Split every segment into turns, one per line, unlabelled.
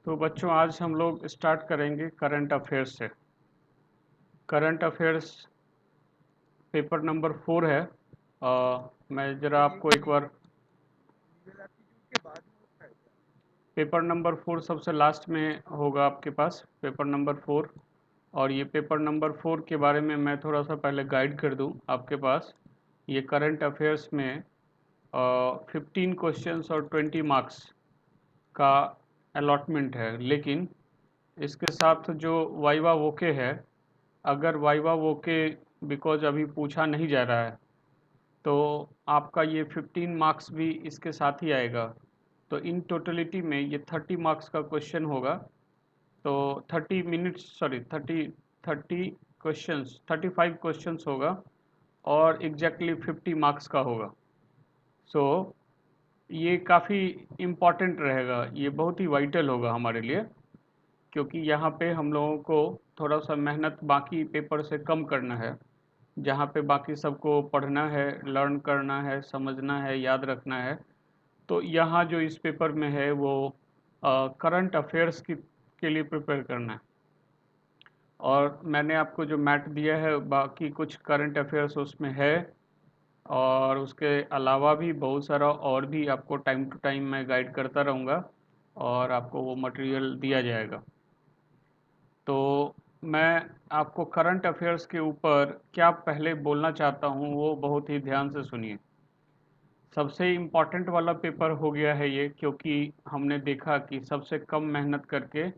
तो बच्चों आज हम लोग स्टार्ट करेंगे करंट अफेयर्स से। करंट अफेयर्स पेपर नंबर 4 है। मैं ज़रा आपको एक बार पेपर नंबर 4 सबसे लास्ट में होगा आपके पास पेपर नंबर 4। और ये पेपर नंबर 4 के बारे में मैं थोड़ा सा पहले गाइड कर दूं आपके पास। ये करंट अफेयर्स में 15 क्वेश्चंस और 20 मार्क्स का अलॉटमेंट है, लेकिन इसके साथ जो वाइवा वोके है, अगर वाइवा वोके बिकॉज अभी पूछा नहीं जा रहा है तो आपका ये 15 मार्क्स भी इसके साथ ही आएगा। तो इन टोटलिटी में ये 30 मार्क्स का क्वेश्चन होगा। तो 30 मिनट्स सॉरी 30 क्वेश्चंस 35 क्वेश्चंस होगा और एग्जैक्टली 50 मार्क्स का होगा। सो ये काफ़ी इम्पॉर्टेंट रहेगा, ये बहुत ही वाइटल होगा हमारे लिए, क्योंकि यहाँ पे हम लोगों को थोड़ा सा मेहनत बाकी पेपर से कम करना है। जहाँ पे बाकी सबको पढ़ना है, लर्न करना है, समझना है, याद रखना है, तो यहाँ जो इस पेपर में है वो करंट अफेयर्स के लिए प्रिपेयर करना है। और मैंने आपको जो मैट दिया है बाकी कुछ करंट अफेयर्स उसमें है, और उसके अलावा भी बहुत सारा और भी आपको टाइम टू टाइम मैं गाइड करता रहूँगा और आपको वो मटेरियल दिया जाएगा। तो मैं आपको करंट अफेयर्स के ऊपर क्या पहले बोलना चाहता हूँ वो बहुत ही ध्यान से सुनिए। सबसे इम्पॉर्टेंट वाला पेपर हो गया है ये, क्योंकि हमने देखा कि सबसे कम मेहनत करके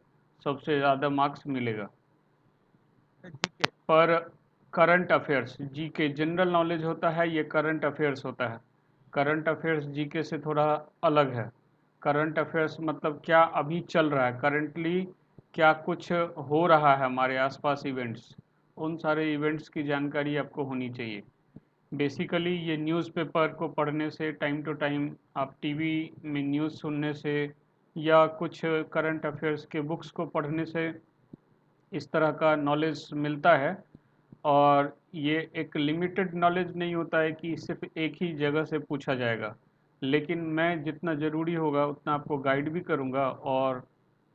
सबसे ज़्यादा मार्क्स मिलेगा। पर current affairs GK general knowledge होता है, ये करंट अफेयर्स होता है। करंट अफेयर्स जीके से थोड़ा अलग है। करंट अफेयर्स मतलब क्या अभी चल रहा है, करंटली क्या कुछ हो रहा है हमारे आसपास इवेंट्स, उन सारे इवेंट्स की जानकारी आपको होनी चाहिए। बेसिकली ये न्यूज़पेपर को पढ़ने से, टाइम टू टाइम आप टीवी में न्यूज़ सुनने से, या कुछ करंट अफेयर्स के बुक्स को पढ़ने से इस तरह का नॉलेज मिलता है। और ये एक लिमिटेड नॉलेज नहीं होता है कि सिर्फ एक ही जगह से पूछा जाएगा, लेकिन मैं जितना ज़रूरी होगा उतना आपको गाइड भी करूँगा और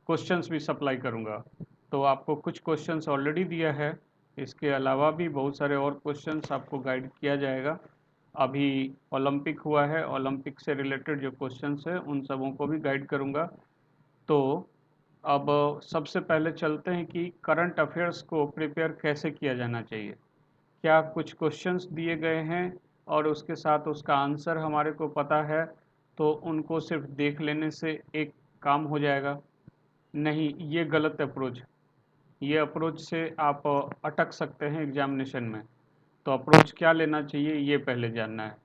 क्वेश्चंस भी सप्लाई करूँगा। तो आपको कुछ क्वेश्चंस ऑलरेडी दिया है, इसके अलावा भी बहुत सारे और क्वेश्चंस आपको गाइड किया जाएगा। अभी ओलंपिक हुआ है, ओलंपिक से रिलेटेड जो क्वेश्चंस है उन सबों को भी गाइड करूँगा। तो अब सबसे पहले चलते हैं कि करंट अफेयर्स को प्रिपेयर कैसे किया जाना चाहिए। क्या कुछ क्वेश्चंस दिए गए हैं और उसके साथ उसका आंसर हमारे को पता है तो उनको सिर्फ देख लेने से एक काम हो जाएगा? नहीं, ये गलत अप्रोच। ये अप्रोच से आप अटक सकते हैं एग्जामिनेशन में। तो अप्रोच क्या लेना चाहिए ये पहले जानना है।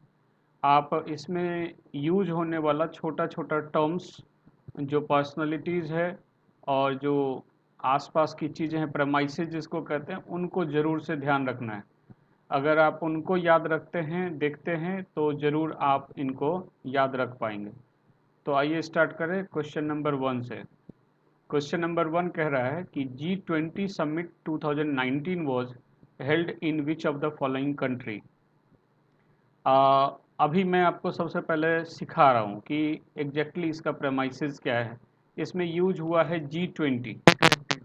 आप इसमें यूज होने वाला छोटा छोटा टर्म्स, जो पर्सनालिटीज़ है और जो आसपास की चीज़ें हैं, प्रेमाइसेस जिसको कहते हैं, उनको ज़रूर से ध्यान रखना है। अगर आप उनको याद रखते हैं, देखते हैं, तो ज़रूर आप इनको याद रख पाएंगे। तो आइए स्टार्ट करें क्वेश्चन नंबर 1 से। क्वेश्चन नंबर 1 कह रहा है कि G20 summit 2019 was held in which of the following country. अभी मैं आपको सबसे पहले सिखा रहा हूँ कि एग्जैक्टली इसका प्रेमाइसिस क्या है। इसमें यूज हुआ है G20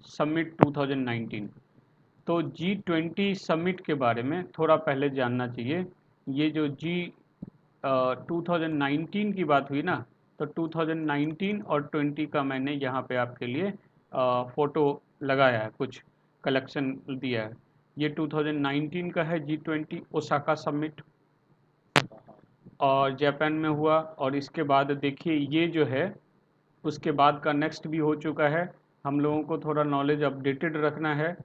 समिट 2019। तो G20 समिट के बारे में थोड़ा पहले जानना चाहिए। ये जो 2019 की बात हुई ना, तो 2019 और 20 का मैंने यहाँ पे आपके लिए फ़ोटो लगाया है, कुछ कलेक्शन दिया है। ये 2019 का है G20 ओसाका समिट, और जापान में हुआ। और इसके बाद देखिए ये जो है उसके बाद का नेक्स्ट भी हो चुका है। हम लोगों को थोड़ा नॉलेज अपडेटेड रखना है।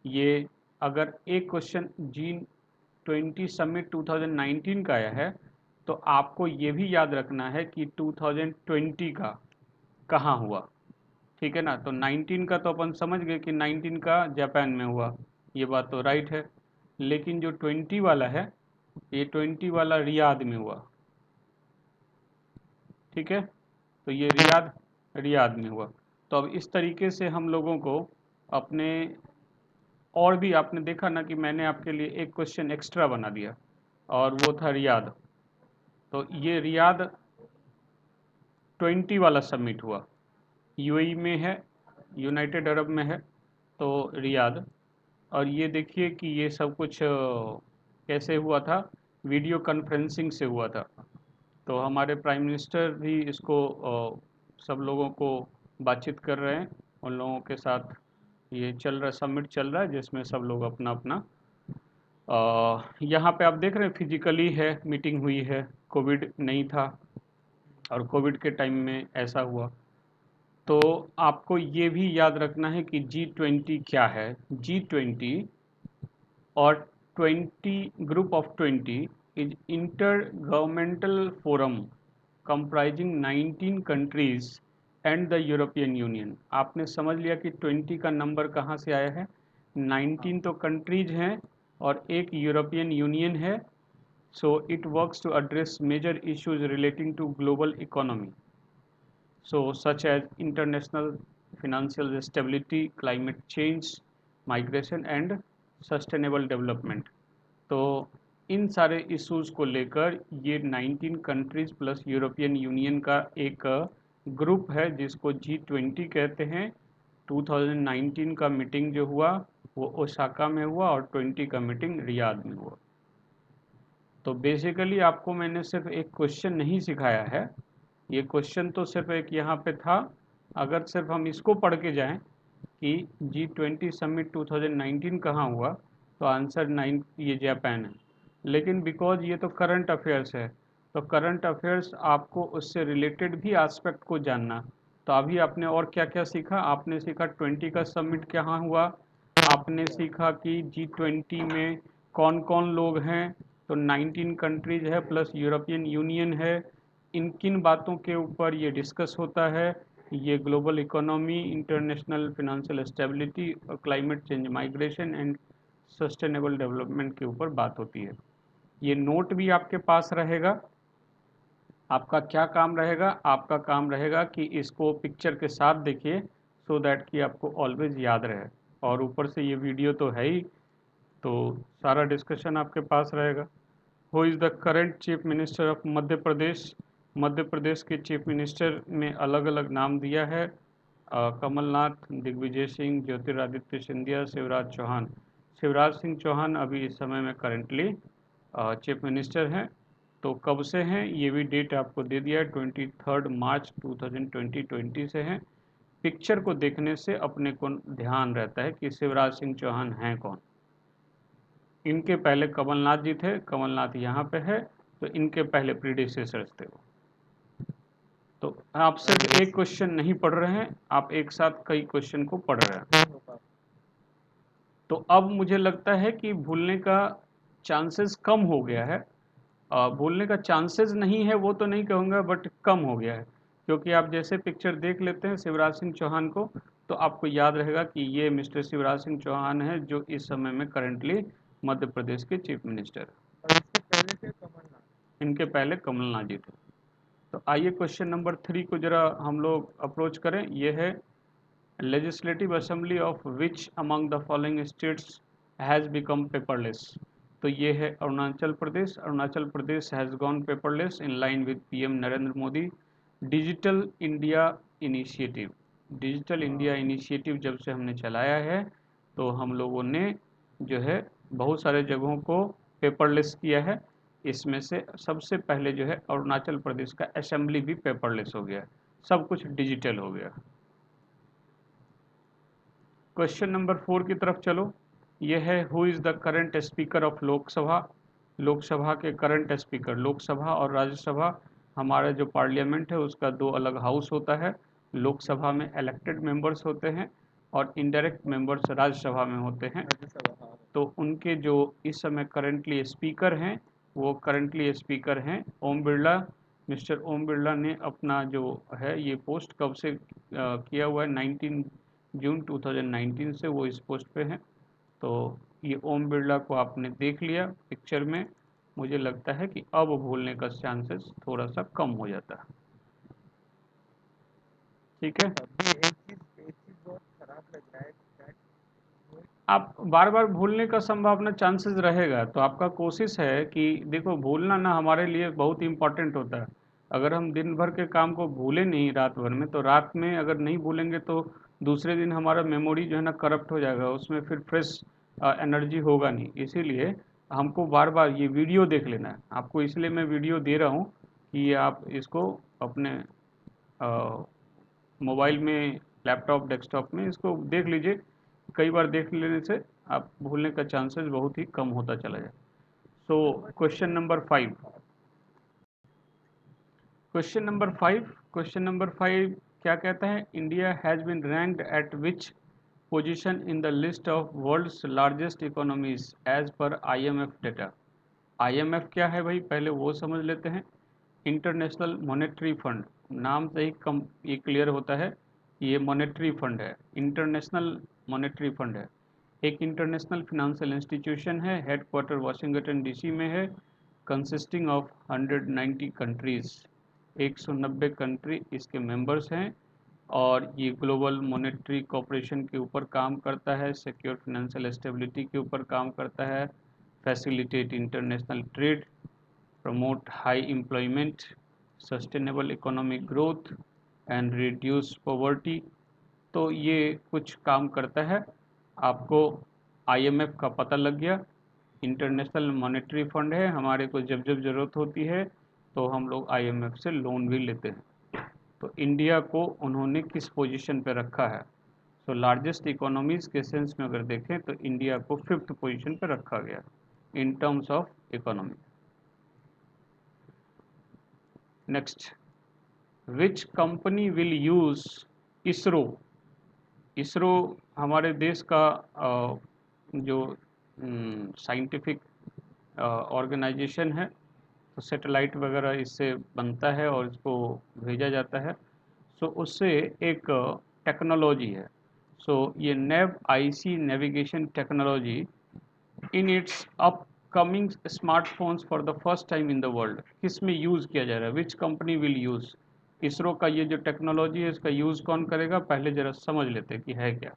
ये अगर एक क्वेश्चन G20 समिट 2019 का आया है तो आपको ये भी याद रखना है कि 2020 का कहाँ हुआ। ठीक है ना? तो 19 का तो अपन समझ गए कि 19 का जापान में हुआ, ये बात तो राइट है। लेकिन जो 20 वाला है, ये 20 वाला रियाद में हुआ। ठीक है, तो ये रियाद में हुआ। तो अब इस तरीके से हम लोगों को अपने, और भी आपने देखा ना कि मैंने आपके लिए एक क्वेश्चन एक्स्ट्रा बना दिया और वो था रियाद। तो ये रियाद 20 वाला समिट हुआ, यूएई में है, यूनाइटेड अरब में है, तो रियाद। और ये देखिए कि ये सब कुछ कैसे हुआ था, वीडियो कॉन्फ्रेंसिंग से हुआ था। तो हमारे प्राइम मिनिस्टर भी इसको सब लोगों को बातचीत कर रहे हैं, उन लोगों के साथ ये चल रहा समिट चल रहा है, जिसमें सब लोग अपना अपना यहाँ पे आप देख रहे हैं फिजिकली है, मीटिंग हुई है, कोविड नहीं था और कोविड के टाइम में ऐसा हुआ। तो आपको ये भी याद रखना है कि G20 क्या है। G20 or 20 group of 20 is intergovernmental forum comprising 19 countries and the European Union। आपने समझ लिया कि 20 का नंबर कहाँ से आया है, 19 तो कंट्रीज हैं और एक यूरोपियन यूनियन है। So it works to address major issues relating to global economy, so such as international financial stability, climate change, migration and sustainable development। तो इन सारे इश्यूज को लेकर ये 19 कंट्रीज प्लस यूरोपियन यूनियन का एक ग्रुप है जिसको G20 कहते हैं। 2019 का मीटिंग जो हुआ वो ओसाका में हुआ और 20 का मीटिंग रियाद में हुआ। तो बेसिकली आपको मैंने सिर्फ एक क्वेश्चन नहीं सिखाया है, ये क्वेश्चन तो सिर्फ एक यहाँ पे था। अगर सिर्फ हम इसको पढ़ के जाएं कि G20 समिट 2019 कहाँ हुआ, तो आंसर 9 ये जापान है। लेकिन बिकॉज ये तो करंट अफेयर्स है, तो करंट अफेयर्स आपको उससे रिलेटेड भी एस्पेक्ट को जानना। तो अभी आपने और क्या क्या सीखा, आपने सीखा 20 का समिट कहाँ हुआ, आपने सीखा कि G20 में कौन कौन लोग हैं, तो 19 कंट्रीज है प्लस यूरोपियन यूनियन है। इन किन बातों के ऊपर ये डिस्कस होता है, ये global economy, international financial stability और climate change, migration and sustainable development के ऊपर बात होती है। ये नोट भी आपके पास रहेगा। आपका क्या काम रहेगा, आपका काम रहेगा कि इसको पिक्चर के साथ देखिए, सो दैट कि आपको ऑलवेज याद रहे। और ऊपर से ये वीडियो तो है ही, तो सारा डिस्कशन आपके पास रहेगा। Who is the current chief minister of Madhya Pradesh. Madhya Pradesh के चीफ मिनिस्टर में अलग अलग नाम दिया है, कमलनाथ, दिग्विजय सिंह, ज्योतिरादित्य सिंधिया, शिवराज चौहान। शिवराज सिंह चौहान अभी इस समय में करेंटली चीफ मिनिस्टर हैं। तो कब से हैं ये भी डेट आपको दे दिया है, 23 मार्च 2020 से हैं। पिक्चर को देखने से अपने को ध्यान रहता है कि शिवराज सिंह चौहान हैं कौन। इनके पहले कमलनाथ जी थे, कमलनाथ यहाँ पे है, तो इनके पहले प्रीडिसेसर्स थे वो। तो आप सिर्फ एक क्वेश्चन नहीं पढ़ रहे हैं, आप एक साथ कई क्वेश्चन को पढ़ रहे हैं। तो अब मुझे लगता है कि भूलने का चांसेस कम हो गया है। भूलने का चांसेस नहीं है वो तो नहीं कहूँगा, बट कम हो गया है, क्योंकि आप जैसे पिक्चर देख लेते हैं शिवराज सिंह चौहान को, तो आपको याद रहेगा कि ये मिस्टर शिवराज सिंह चौहान है जो इस समय में करेंटली मध्य प्रदेश के चीफ मिनिस्टर है। इनके पहले कमलनाथ जी थे। तो आइए क्वेश्चन नंबर 3 को जरा हम लोग अप्रोच करें। ये है, legislative assembly of which among the following states has become paperless. तो ये है Arunachal Pradesh. Arunachal Pradesh has gone paperless in line with PM Narendra Modi digital India initiative. Digital India initiative जब से हमने चलाया है, तो हम लोगों ने जो है बहुत सारे जगहों को पेपरलेस किया है। इसमें से सबसे पहले जो है अरुणाचल प्रदेश का असेंबली भी पेपरलेस हो गया, सब कुछ डिजिटल हो गया। क्वेश्चन नंबर 4 की तरफ चलो। यह है, who is the current speaker of Lok Sabha. Lok Sabha के करंट स्पीकर, लोकसभा और राज्यसभा, हमारा जो पार्लियामेंट है उसका दो अलग हाउस होता है। लोकसभा में इलेक्टेड मेंबर्स होते हैं और इनडायरेक्ट मेंबर्स राज्यसभा में होते हैं। तो उनके जो इस समय करंटली स्पीकर हैं, वो करंटली स्पीकर हैं ओम बिरला। मिस्टर ओम बिरला ने अपना जो है ये पोस्ट कब से किया हुआ है, 19 जून 2019 से वो इस पोस्ट पे हैं। तो ये ओम बिरला को आपने देख लिया पिक्चर में, मुझे लगता है कि अब भूलने का चांसेस थोड़ा सा कम हो जाता है। ठीक है, आप बार बार भूलने का संभावना चांसेस रहेगा, तो आपका कोशिश है कि देखो भूलना ना हमारे लिए बहुत इंपॉर्टेंट होता है। अगर हम दिन भर के काम को भूलें नहीं रात भर में, तो रात में अगर नहीं भूलेंगे तो दूसरे दिन हमारा मेमोरी जो है ना करप्ट हो जाएगा, उसमें फिर फ्रेश एनर्जी होगा नहीं। इसीलिए हमको बार बार ये वीडियो देख लेना है आपको, इसलिए मैं वीडियो दे रहा हूँ कि आप इसको अपने मोबाइल में, लैपटॉप, डेस्कटॉप में इसको देख लीजिए। कई बार देख लेने से आप भूलने का चांसेस बहुत ही कम होता चला जाए। So question number 5। Question number 5 क्या कहता है? India has been ranked at which position in the list of world's largest economies as per IMF data. IMF क्या है भाई, पहले वो समझ लेते हैं। इंटरनेशनल मॉनेटरी फंड, नाम से ही कम ये क्लियर होता है, ये मॉनेटरी फंड है, इंटरनेशनल मॉनेटरी फंड है। एक इंटरनेशनल फिनेंशियल इंस्टीट्यूशन है, हेडक्वार्टर वाशिंगटन डीसी में है, कंसिस्टिंग ऑफ 190 कंट्रीज, 190 कंट्री इसके मेंबर्स हैं। और ये ग्लोबल मॉनेटरी कॉपरेशन के ऊपर काम करता है, सिक्योर फिनेंशियल स्टेबिलिटी के ऊपर काम करता है, facilitate international trade, promote high employment, sustainable economic growth and reduce poverty। तो ये कुछ काम करता है। आपको आईएमएफ का पता लग गया, इंटरनेशनल मॉनेटरी फंड है, हमारे को जब जब ज़रूरत होती है तो हम लोग आईएमएफ से लोन भी लेते हैं। तो इंडिया को उन्होंने किस पोजीशन पे रखा है? तो लार्जेस्ट इकोनॉमीज़ के सेंस में अगर देखें तो इंडिया को 5th पोजीशन पे रखा गया in terms of economy. Next, which company will use ISRO? ISRO हमारे देश का जो साइंटिफिक ऑर्गेनाइजेशन है, तो सैटेलाइट वगैरह इससे बनता है और इसको भेजा जाता है। सो उससे एक टेक्नोलॉजी है, सो ये NavIC navigation technology in its upcoming smartphones for the first time in the world, किस में यूज़ किया जा रहा है? Which company will use? ISRO का ये जो टेक्नोलॉजी है इसका यूज़ कौन करेगा, पहले ज़रा समझ लेते हैं कि है क्या।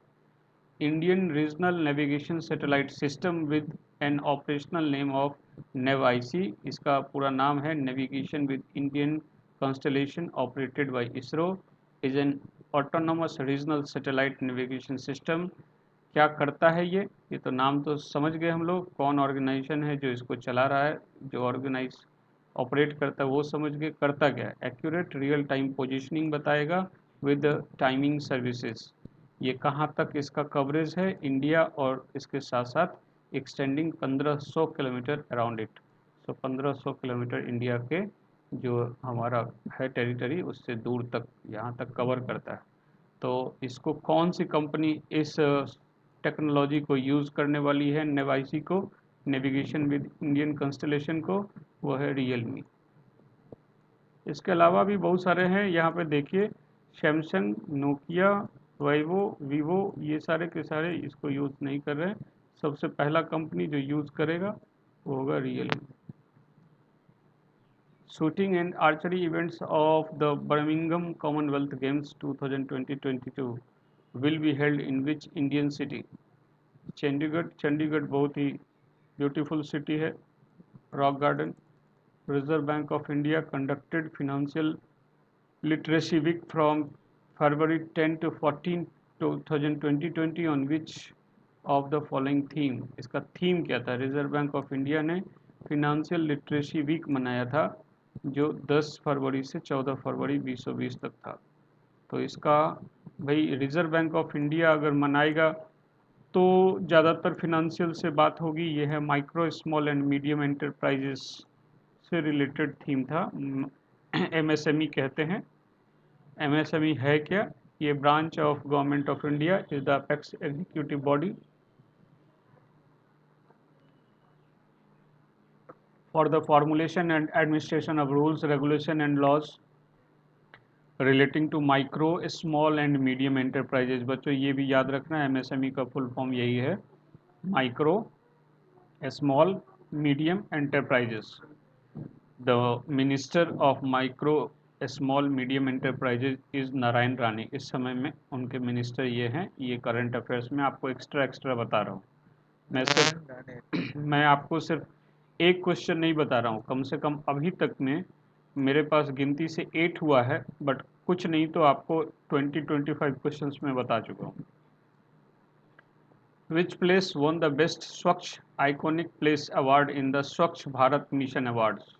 Indian regional navigation satellite system with an operational name of NavIC, इसका पूरा नाम है navigation with Indian constellation operated by ISRO, is an autonomous regional satellite navigation system. क्या करता है ये तो नाम तो समझ गए हम लोग, कौन ऑर्गेनाइजेशन है जो इसको चला रहा है, जो ऑर्गेनाइज ऑपरेट करता है वो समझ गए। करता क्या है? एक्यूरेट रियल टाइम पोजीशनिंग बताएगा विद टाइमिंग सर्विसेज। ये कहाँ तक इसका कवरेज है? इंडिया और इसके साथ साथ extending 1500 kilometre around it. So 1500 kilometre India के जो हमारा है टेरिटरी, उससे दूर तक यहाँ तक कवर करता है। तो इसको कौन सी कंपनी इस टेक्नोलॉजी को यूज़ करने वाली है, नेवाईसी को, नेविगेशन विद इंडियन कंस्टलेशन को? वो है रियलमी। इसके अलावा भी बहुत सारे हैं, यहाँ पे देखिए, सैमसंग, नोकिया, वाइवो, वीवो, ये सारे के सारे इसको यूज़ नहीं कर रहे हैं। सबसे पहला कंपनी जो यूज़ करेगा वो होगा Realme. Shooting and archery events of the Birmingham Commonwealth Games 2020-22 will be held in which Indian city? Chandigarh. Chandigarh बहुत ही ब्यूटीफुल सिटी है, Rock Garden. Reserve Bank of India conducted financial literacy week from February 10 to 14 2020 on which of the following theme? इसका theme क्या था? Reserve Bank of India ने financial literacy week मनाया था जो 10 फरवरी से 14 फरवरी 2020 तक था। तो इसका भाई रिजर्व बैंक ऑफ इंडिया अगर मनाएगा तो ज़्यादातर फिनेंशियल से बात होगी। ये है micro small and medium enterprises से रिलेटेड थीम था, एमएसएमई कहते हैं। एमएसएमई है क्या? ये branch of Government of India is the apex executive body for the formulation and administration of rules, regulation and laws relating to micro small and medium enterprises. बच्चों ये भी याद रखना, एमएसएमई का फुल फॉर्म यही है, micro small medium enterprises. The minister of micro small medium enterprises is Narayan Rane. इस समय में उनके मिनिस्टर ये हैं। ये करंट अफेयर्स में आपको एक्स्ट्रा बता रहा हूँ। मैं आपको सिर्फ एक क्वेश्चन नहीं बता रहा हूँ, कम से कम अभी तक में मेरे पास गिनती से 8 हुआ है, बट कुछ नहीं तो आपको 20-25 क्वेश्चंस में बता चुका हूँ। Which place won the best Swachh iconic place award in the Swachh Bharat mission awards?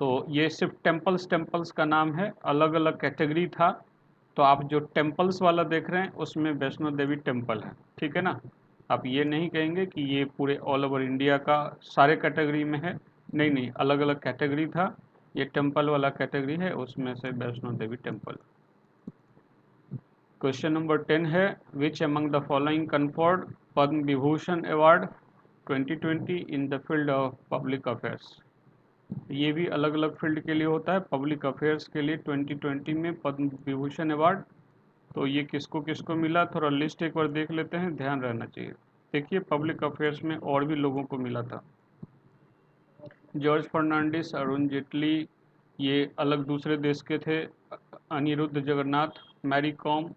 तो ये सिर्फ टेम्पल्स का नाम है, अलग अलग कैटेगरी था। तो आप जो टेम्पल्स वाला देख रहे हैं उसमें वैष्णो देवी टेम्पल है, ठीक है ना। आप ये नहीं कहेंगे कि ये पूरे ऑल ओवर इंडिया का सारे कैटेगरी में है, नहीं नहीं, अलग अलग कैटेगरी था। ये टेम्पल वाला कैटेगरी है, उसमें से Vaishno Devi temple. Question number 10 है, विच among the following conferred Padma Vibhushan award 2020 in the field of public affairs? ये भी अलग अलग फील्ड के लिए होता है। पब्लिक अफेयर्स के लिए 2020 में पद्म विभूषण अवार्ड, तो ये किसको किसको मिला, थोड़ा लिस्ट एक बार देख लेते हैं, ध्यान रहना चाहिए। देखिए पब्लिक अफेयर्स में और भी लोगों को मिला था। जॉर्ज फर्नांडिस, अरुण जेटली, ये अलग दूसरे देश के थे। अनिरुद्ध जगन्नाथ, मैरी कॉम,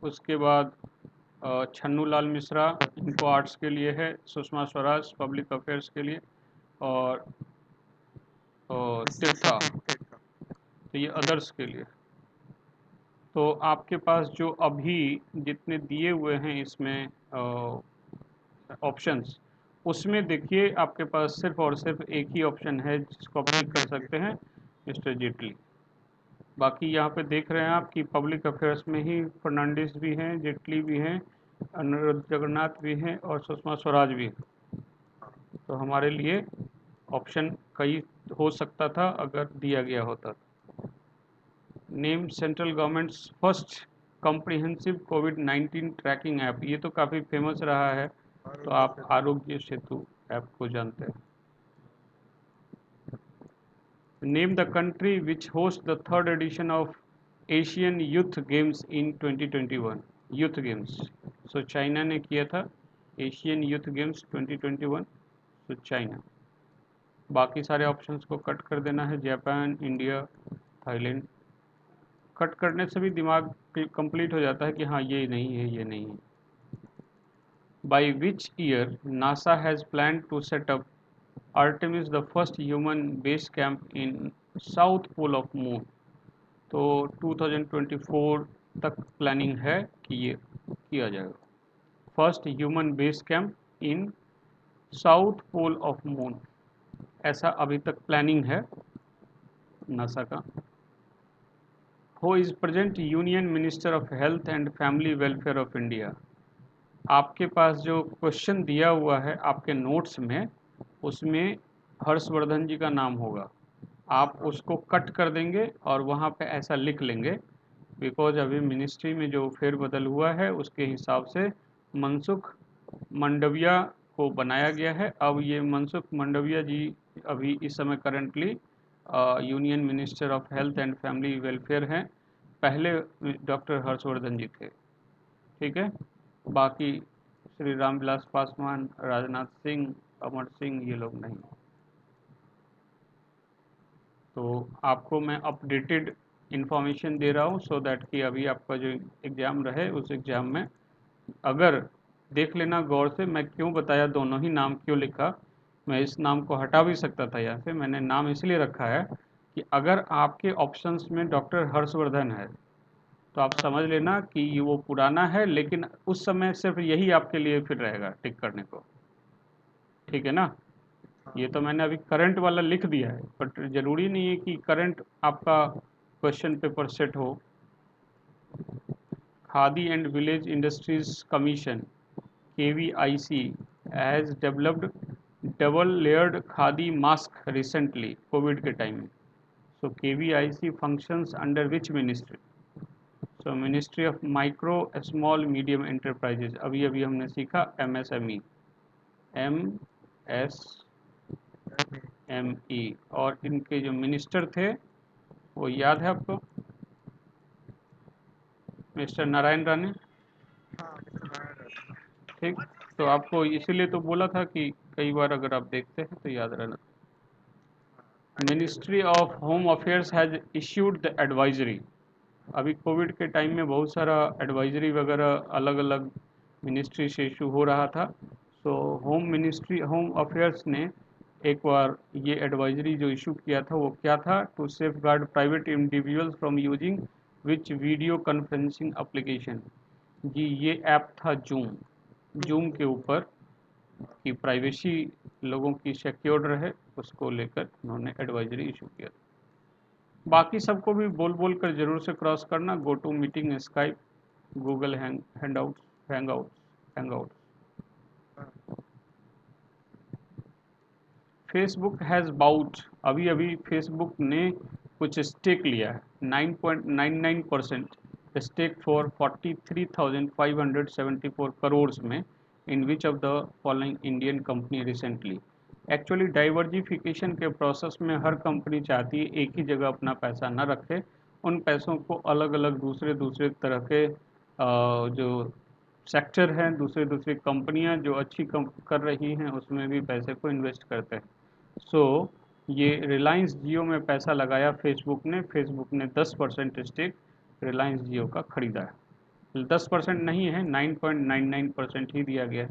उसके बाद छन्नू लाल मिश्रा, इनको आर्ट्स के लिए है। सुषमा स्वराज पब्लिक अफेयर्स के लिए, और तीर्था, तो ये अदर्स के लिए। तो आपके पास जो अभी जितने दिए हुए हैं इसमें ऑप्शंस, उसमें देखिए आपके पास सिर्फ और सिर्फ एक ही ऑप्शन है जिसको आप टिक कर सकते हैं, मिस्टर जेटली। बाकी यहाँ पे देख रहे हैं आप कि पब्लिक अफेयर्स में ही फर्नांडिस भी हैं, जेटली भी हैं, अनिरुद्ध जगन्नाथ भी हैं और सुषमा स्वराज भी हैं। तो हमारे लिए ऑप्शन कई हो सकता था अगर दिया गया होता। Name central government's first comprehensive कोविड-19 ट्रैकिंग ऐप, ये तो काफ़ी फेमस रहा है, तो आप आरोग्य सेतु ऐप को जानते हैं। Name the country which host the third edition of Asian youth games in 2021। Youth games, so China ने किया था Asian youth games 2021, so China. बाकी सारे ऑप्शंस को कट कर देना है, जापान, इंडिया, थाईलैंड। कट करने से भी दिमाग कंप्लीट हो जाता है कि हाँ ये नहीं है, ये नहीं है। By which year NASA has plan to set up Artemis the first human base camp in South Pole of Moon? तो 2024 तक प्लानिंग है कि ये किया जाएगा, first human base camp in South Pole of Moon, ऐसा अभी तक प्लानिंग है नासा का। Who is present union minister of health and family welfare of India? आपके पास जो क्वेश्चन दिया हुआ है आपके नोट्स में, उसमें हर्षवर्धन जी का नाम होगा। आप उसको कट कर देंगे और वहाँ पे ऐसा लिख लेंगे, बिकॉज अभी मिनिस्ट्री में जो फेरबदल हुआ है उसके हिसाब से मनसुख मंडविया को बनाया गया है। अब ये मनसुख मंडविया जी अभी इस समय currently union minister of health and family welfare हैं, पहले डॉक्टर हर्षवर्धन जी थे, ठीक है। बाकी श्री रामविलास पासवान, राजनाथ सिंह, अमर सिंह, ये लोग नहीं। तो आपको मैं अपडेटेड इन्फॉर्मेशन दे रहा हूँ सो दैट कि अभी आपका जो एग्ज़ाम रहे उस एग्ज़ाम में अगर देख लेना गौर से, मैं क्यों बताया दोनों ही नाम क्यों लिखा। मैं इस नाम को हटा भी सकता था यहाँ से, मैंने नाम इसलिए रखा है कि अगर आपके ऑप्शंस में डॉक्टर हर्षवर्धन है तो आप समझ लेना कि ये वो पुराना है, लेकिन उस समय सिर्फ यही आपके लिए फिट रहेगा टिक करने को, ठीक है ना। ये तो मैंने अभी करंट वाला लिख दिया है, बट ज़रूरी नहीं है कि करंट आपका क्वेश्चन पेपर सेट हो। Khadi and village industries commission KVIC has developed double layered khadi mask recently Covid के टाइम में। सो KVIC functions under which ministry? So ministry of micro small medium enterprises, अभी अभी हमने सीखा MSME, MSME। और इनके जो मिनिस्टर थे वो याद है आपको, मिस्टर नारायण राणे, ठीक। तो आपको इसीलिए तो बोला था कि कई बार अगर आप देखते हैं तो याद रहना। Ministry of home affairs has issued the advisory. अभी कोविड के टाइम में बहुत सारा एडवाइजरी वगैरह अलग अलग मिनिस्ट्री से इशू हो रहा था। सो होम अफेयर्स ने एक बार ये एडवाइजरी जो इशू किया था वो क्या था, to safeguard private individuals from using which video conferencing application. जी ये ऐप था जूम, जूम के ऊपर कि प्राइवेसी लोगों की सिक्योर्ड रहे, उसको लेकर उन्होंने एडवाइजरी इशू किया। बाकी सबको भी बोल बोल कर जरूर से क्रॉस करना, go to meeting Skype, Google Hangouts. Facebook has bought, अभी अभी फेसबुक ने कुछ स्टेक लिया है 9.99% स्टेक फॉर 43,574 करोड़ में, in which of the following Indian company recently. Actually diversification के प्रोसेस में हर कंपनी चाहती है एक ही जगह अपना पैसा न रखे, उन पैसों को अलग अलग दूसरे दूसरे तरह के जो सेक्टर हैं, दूसरे दूसरी कंपनियां जो अच्छी कर रही हैं उसमें भी पैसे को इन्वेस्ट करते हैं। सो ये रिलायंस जियो में पैसा लगाया फेसबुक ने 10% स्टेक रिलायंस जियो का खरीदा है। 10% नहीं है, 9.99% ही दिया गया है,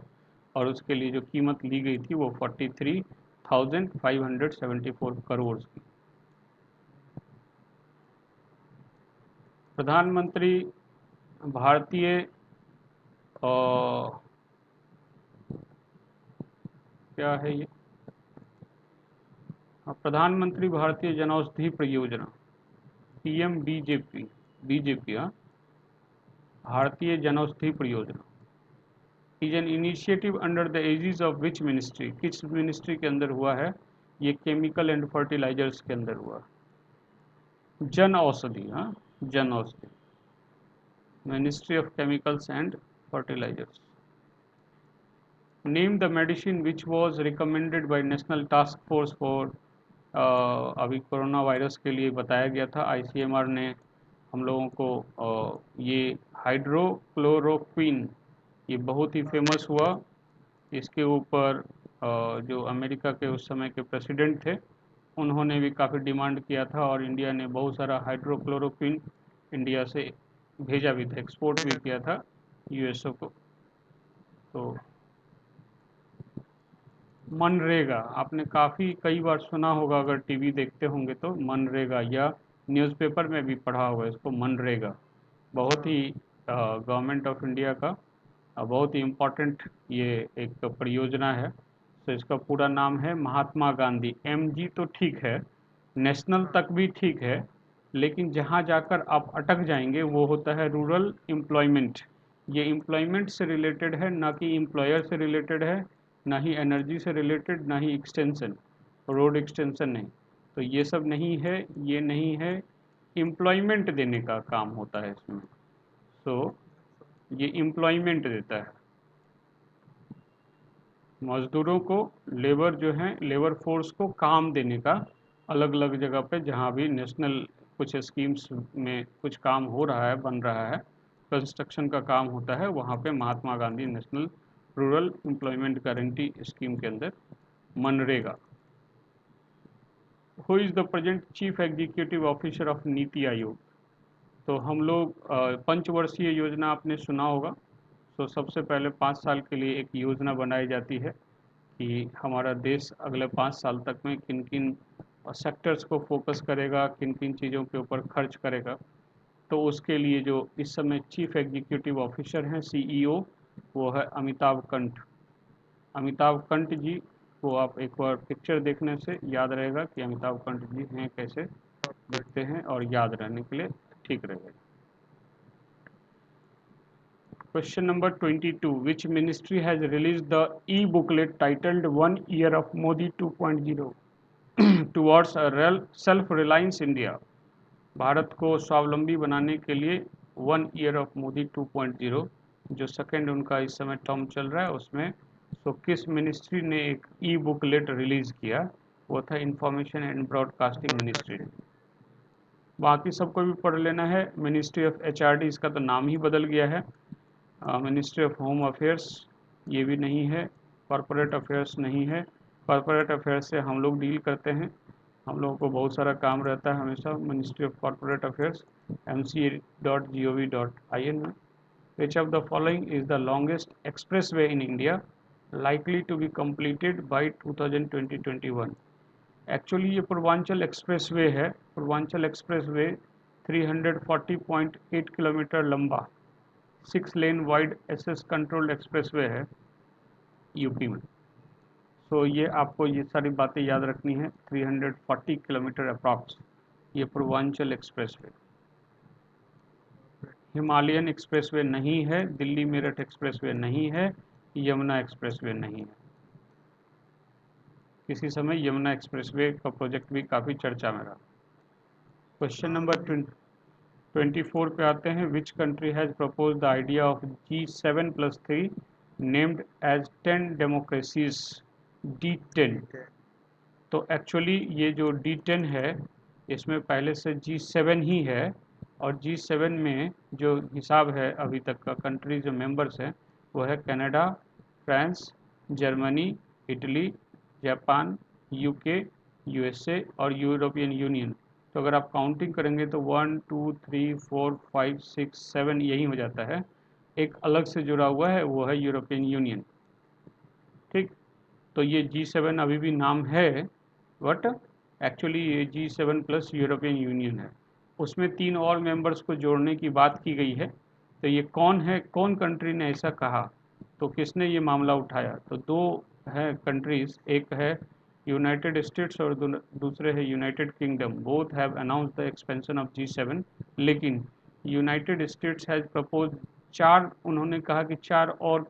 और उसके लिए जो कीमत ली गई थी वो 43,574 करोड़ की। प्रधानमंत्री भारतीय क्या है ये, प्रधानमंत्री भारतीय जनौषधि परियोजना, PM BJP Bharatiya Janaushadhi Pariyojana is an initiative under the aegis of which ministry, किस मिनिस्ट्री के अंदर हुआ है ये, केमिकल एंड फर्टिलाइजर्स के अंदर हुआ। जन Aushadhi, Jan Aushadhi, ministry of chemicals and fertilizers. Name the medicine which was recommended by National Task Force for, अभी कोरोना वायरस के लिए बताया गया था, आईसीएमआर ने हम लोगों को ये हाइड्रोक्लोरोक्विन, ये बहुत ही फेमस हुआ। इसके ऊपर जो अमेरिका के उस समय के प्रेसिडेंट थे उन्होंने भी काफ़ी डिमांड किया था, और इंडिया ने बहुत सारा हाइड्रोक्लोरोक्विन इंडिया से भेजा भी था, एक्सपोर्ट भी किया था यूएसओ को। तो मनरेगा आपने काफ़ी कई बार सुना होगा, अगर टीवी देखते होंगे तो मनरेगा, या न्यूज़पेपर में भी पढ़ा होगा इसको, मनरेगा बहुत ही गवर्नमेंट ऑफ इंडिया का बहुत ही इम्पोर्टेंट ये एक परियोजना है। तो इसका पूरा नाम है महात्मा गांधी, एमजी तो ठीक है, नेशनल तक भी ठीक है, लेकिन जहाँ जाकर आप अटक जाएंगे वो होता है रूरल एम्प्लॉयमेंट। ये एम्प्लॉयमेंट से रिलेटेड है, ना कि एम्प्लॉयर से रिलेटेड है, ना ही एनर्जी से रिलेटेड, ना ही एक्सटेंशन, रोड एक्सटेंशन नहीं। तो ये सब नहीं है, ये नहीं है, एम्प्लॉयमेंट देने का काम होता है इसमें। सो ये एम्प्लॉयमेंट देता है मज़दूरों को, लेबर जो है, लेबर फोर्स को काम देने का, अलग अलग जगह पे जहाँ भी नेशनल कुछ स्कीम्स में कुछ काम हो रहा है, बन रहा है, कंस्ट्रक्शन का काम होता है, वहाँ पे Mahatma Gandhi national rural employment guarantee scheme के अंदर MNREGA. Who is the present chief executive officer of NITI Aayog. तो हम लोग पंचवर्षीय योजना आपने सुना होगा। तो सबसे पहले 5 साल के लिए एक योजना बनाई जाती है कि हमारा देश अगले 5 साल तक में किन किन सेक्टर्स को फोकस करेगा, किन किन चीज़ों के ऊपर खर्च करेगा। तो उसके लिए जो इस समय चीफ एग्जीक्यूटिव ऑफिसर हैं, सीईओ, वो है अमिताभ कंठ। अमिताभ कंठ जी को आप एक बार पिक्चर देखने से याद रहेगा कि अमिताभ कंठ जी हैं, कैसे दिखते हैं, और याद रहने के लिए ठीक रहेगा। Question number 22. Which ministry has released the e-booklet titled 1 Year of Modi 2.0 towards a self-reliance India? Bharat को स्वावलंबी बनाने के लिए 1 Year of Modi 2.0, जो सेकेंड उनका इस समय टर्म चल रहा है, उसमें तो किस मिनिस्ट्री ने एक ई बुकलेट रिलीज़ किया, वो था इंफॉर्मेशन एंड ब्रॉडकास्टिंग मिनिस्ट्री। बाकी सबको भी पढ़ लेना है। मिनिस्ट्री ऑफ एचआरडी, इसका तो नाम ही बदल गया है। मिनिस्ट्री ऑफ होम अफेयर्स ये भी नहीं है। कॉरपोरेट अफेयर्स नहीं है। कॉरपोरेट अफेयर्स से हम लोग डील करते हैं, हम लोगों को बहुत सारा काम रहता है हमेशा ministry of corporate affairs mca.gov.in में। विच of the following is the longest express way in India. likely to be completed by 2020-21। Actually ये पूर्वांचल एक्सप्रेसवे है। पूर्वांचल एक्सप्रेसवे 340.8 किलोमीटर लंबा 6 लेन वाइड एसएस कंट्रोल्ड एक्सप्रेसवे है यूपी में। सो ये आपको ये सारी बातें याद रखनी है। 340 किलोमीटर अप्रॉक्स ये पूर्वांचल एक्सप्रेसवे। हिमालयन एक्सप्रेसवे नहीं है, दिल्ली मेरठ एक्सप्रेसवे नहीं है, यमुना एक्सप्रेसवे नहीं है। किसी समय यमुना एक्सप्रेसवे का प्रोजेक्ट भी काफ़ी चर्चा में रहा। क्वेश्चन नंबर 24 पे आते हैं। Which country has propose the idea of G7+3 named as 10 democracies D10। तो एक्चुअली ये जो D10 है इसमें पहले से G7 ही है, और G7 में जो हिसाब है अभी तक का कंट्री जो मेंबर्स हैं वो है Canada, France, Germany, Italy, Japan, UK, USA और यूरोपियन यूनियन। तो अगर आप काउंटिंग करेंगे तो 1 2 3 4 5 6 7 यही हो जाता है। एक अलग से जुड़ा हुआ है वो है यूरोपियन यूनियन। ठीक, तो ये G7 अभी भी नाम है, बट एक्चुअली ये G7 प्लस यूरोपियन यूनियन है। उसमें 3 और मेंबर्स को जोड़ने की बात की गई है। तो ये कौन है, कौन कंट्री ने ऐसा कहा, तो किसने ये मामला उठाया? तो 2 हैं कंट्रीज़, एक है यूनाइटेड स्टेट्स और दूसरे है United kingdom. Both have announced the expansion of G7। लेकिन यूनाइटेड स्टेट्स हैज़ प्रपोज 4, उन्होंने कहा कि 4 और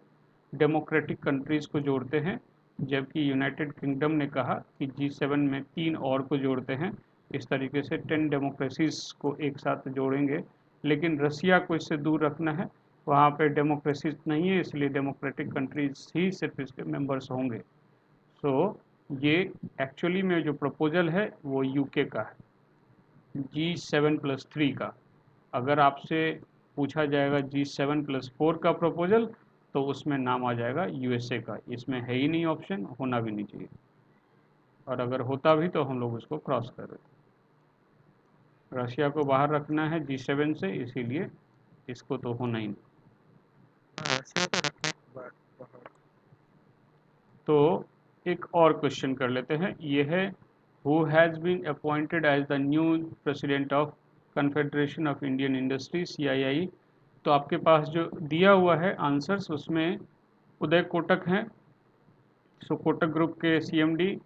डेमोक्रेटिक कंट्रीज़ को जोड़ते हैं, जबकि यूनाइटेड किंगडम ने कहा कि G7 में 3 और को जोड़ते हैं। इस तरीके से 10 डेमोक्रेसीज को एक साथ जोड़ेंगे। लेकिन रसिया को इससे दूर रखना है, वहाँ पे डेमोक्रेसीज नहीं है, इसलिए डेमोक्रेटिक कंट्रीज ही सिर्फ इसके मेंबर्स होंगे। सो ये एक्चुअली में जो प्रपोजल है वो यूके का है, G7+3 का। अगर आपसे पूछा जाएगा G7+4 का प्रपोजल तो उसमें नाम आ जाएगा यूएसए का। इसमें है ही नहीं ऑप्शन, होना भी नहीं चाहिए, और अगर होता भी तो हम लोग उसको क्रॉस कर देते। रशिया को बाहर रखना है G7 से, इसीलिए इसको तो होना ही नहीं। तो एक और क्वेश्चन कर लेते हैं। ये है who has been appointed as the new president of Confederation of Indian Industry CII। तो आपके पास जो दिया हुआ है आंसर्स, उसमें उदय कोटक हैं, सो कोटक ग्रुप के CMD।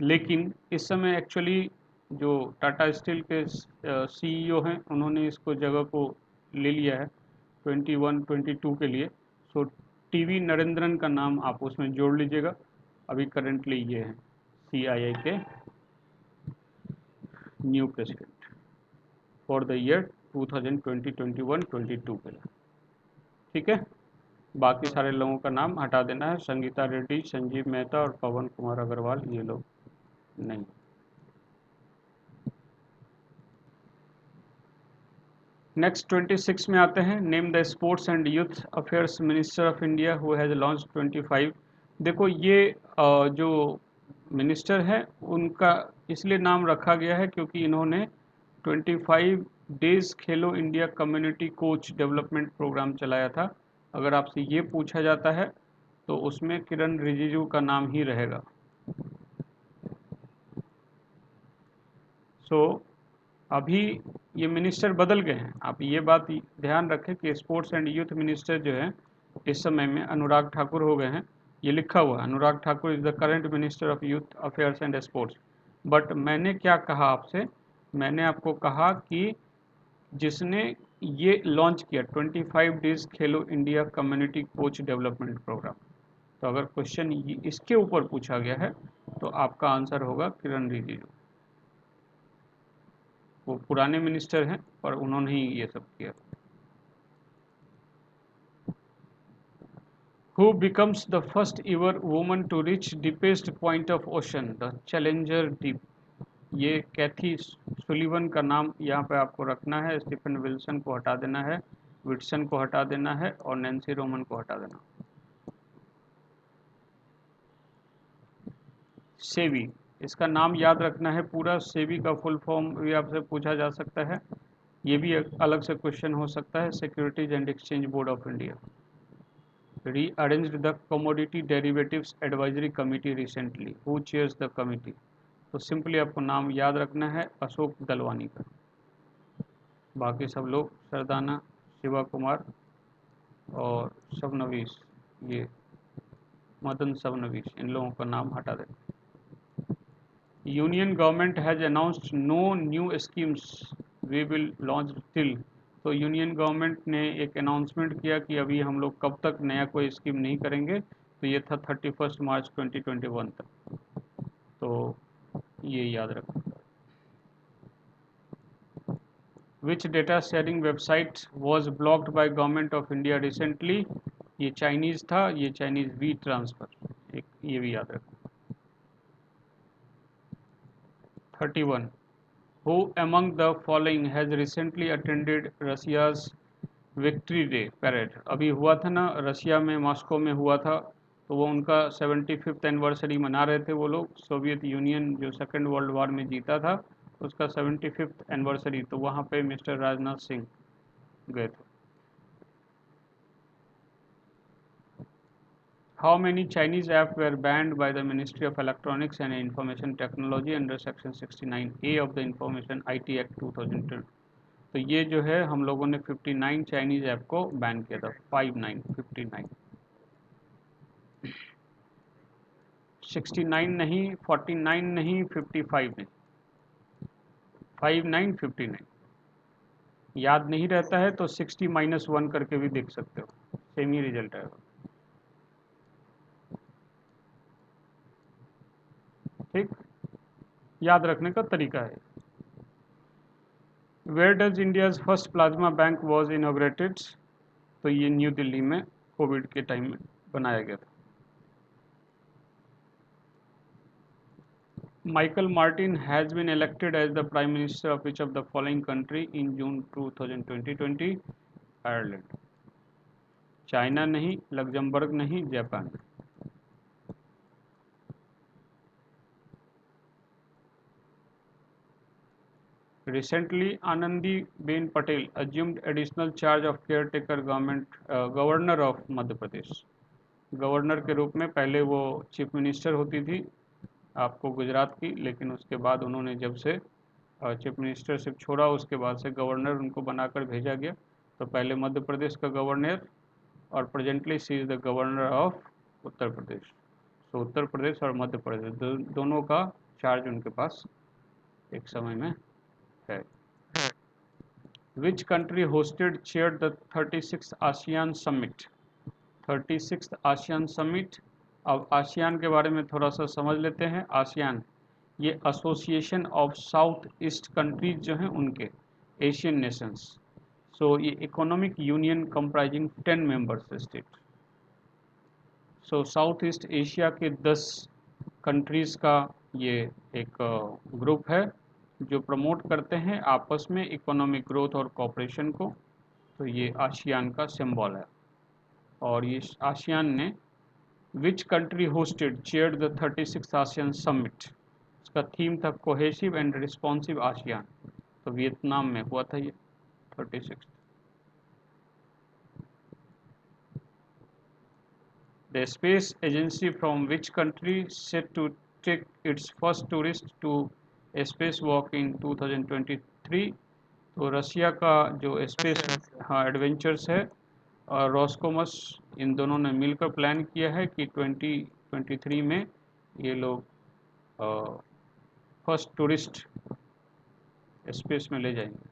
लेकिन इस समय एक्चुअली जो टाटा स्टील के CEO हैं उन्होंने इसको जगह को ले लिया है 21-22 के लिए। सो TV नरेंद्रन का नाम आप उसमें जोड़ लीजिएगा। अभी करेंटली ये हैं CII के new president for the year 2020-21-22 के लिए। ठीक है, बाकी सारे लोगों का नाम हटा देना है। संगीता रेड्डी, संजीव मेहता और पवन कुमार अग्रवाल, ये लोग नहीं। नेक्स्ट 26 में आते हैं। Name the sports and youth affairs minister of India who has launch 25। देखो ये जो मिनिस्टर है उनका इसलिए नाम रखा गया है क्योंकि इन्होंने 25 days Khelo India community coach development programme चलाया था। अगर आपसे ये पूछा जाता है तो उसमें किरण रिजिजू का नाम ही रहेगा। सो अभी ये मिनिस्टर बदल गए हैं। आप ये बात ध्यान रखें कि स्पोर्ट्स एंड यूथ मिनिस्टर जो है इस समय में अनुराग ठाकुर हो गए हैं। ये लिखा हुआ Anurag Thakur is the current minister of youth affairs and sports. But मैंने क्या कहा आपसे, मैंने आपको कहा कि जिसने ये लॉन्च किया 25 days Khelo India community coach development programme. तो अगर क्वेश्चन इसके ऊपर पूछा गया है तो आपका आंसर होगा किरण रिजिजू। वो पुराने मिनिस्टर हैं और उन्होंने ही ये सब किया। Who becomes the first ever woman to reach deepest point of ocean, the Challenger Deep? ये कैथी सुलिवन का नाम यहाँ पे आपको रखना है। स्टीफन विल्सन को हटा देना है, विटसन को हटा देना है और नैन्सी रोमन को हटा देना। सेवी, इसका नाम याद रखना है पूरा। सेवी का फुल फॉर्म भी आपसे पूछा जा सकता है, ये भी एक अलग से क्वेश्चन हो सकता है। Securities and exchange board of India. rearranged the commodity derivatives advisory committee recently. Who chairs the committee? तो सिंपली आपको नाम याद रखना है अशोक गलवानी का। बाकी सब लोग सरदाना, शिवा कुमार और सबनवीस, ये मदन सबनवीस, इन लोगों का नाम हटा दें। Union government has announced no new schemes we will launch till. तो यूनियन गवर्नमेंट ने एक अनाउंसमेंट किया कि अभी हम लोग कब तक नया कोई स्कीम नहीं करेंगे, तो ये था 31 मार्च 2021 तक। तो ये याद रखना। Which data sharing website was blocked by government of India recently? ये चाइनीज़ था, ये चाइनीज़ वी ट्रांसफ़र, एक ये भी याद रखना। 31. Who among the following has recently attended Russia's Victory Day parade? अभी हुआ था ना, रशिया में मॉस्को में हुआ था, तो वो उनका 75th एनिवर्सरी मना रहे थे वो लोग। सोवियत यूनियन जो सेकेंड वर्ल्ड वॉर में जीता था, उसका 75th एनिवर्सरी, तो वहाँ पे मिस्टर राजनाथ सिंह गए थे। How many Chinese apps were banned by the Ministry of Electronics and Information Technology under Section 69A of the Information IT Act 2002? तो ये जो है हम लोगों ने 59 चाइनीज़ ऐप को बैन किया था। 59 69 नहीं, 49 नहीं, 55 नहीं, 59 59। याद नहीं रहता है तो 60-1 करके भी देख सकते हो, सेम ही रिजल्ट आएगा। ठीक, याद रखने का तरीका है। Where does India's first plasma bank was inaugurated? तो ये न्यू दिल्ली में कोविड के टाइम में बनाया गया था। Michael Martin has been elected as the Prime Minister of which of the following country in June 2020? Ireland. China नहीं, लग्जमबर्ग नहीं, Japan. Recently, Anandi Ben Patel assumed additional charge of caretaker governor of Madhya Pradesh. Governor के रूप में पहले वो chief minister होती थी आपको गुजरात की, लेकिन उसके बाद उन्होंने जब से चीफ मिनिस्टरशिप छोड़ा, उसके बाद से गवर्नर उनको बनाकर भेजा गया। तो पहले मध्य प्रदेश का गवर्नर, और presently she is the governor of Uttar Pradesh. तो उत्तर प्रदेश और मध्य प्रदेश दोनों का चार्ज उनके पास एक समय में है। Which country hosted chair the 36th ASEAN summit? 36th ASEAN summit. अब आसियान के बारे में थोड़ा सा समझ लेते हैं। आसियान ये association of south east countries जो हैं उनके, एशियन नेशंस। सो ये economic union comprising 10 members state. So south east Asia के 10 कंट्रीज़ का ये एक ग्रुप है जो प्रमोट करते हैं आपस में इकोनॉमिक ग्रोथ और कोऑपरेशन को। तो ये आसियान का सिंबल है। और ये आसियान ने which country hosted chaired the 36th ASEAN summit? इसका थीम था कोहेसिव एंड रिस्पॉन्सिव आसियान। तो वियतनाम में हुआ था ये 36th। The space agency from which country set to take its first tourist to a spacewalk in 2023? तो Russia का जो स्पेस एडवेंचर्स है और रॉस्कोमस, इन दोनों ने मिलकर प्लान किया है कि 2023 में ये लोग फर्स्ट टूरिस्ट स्पेस में ले जाएंगे।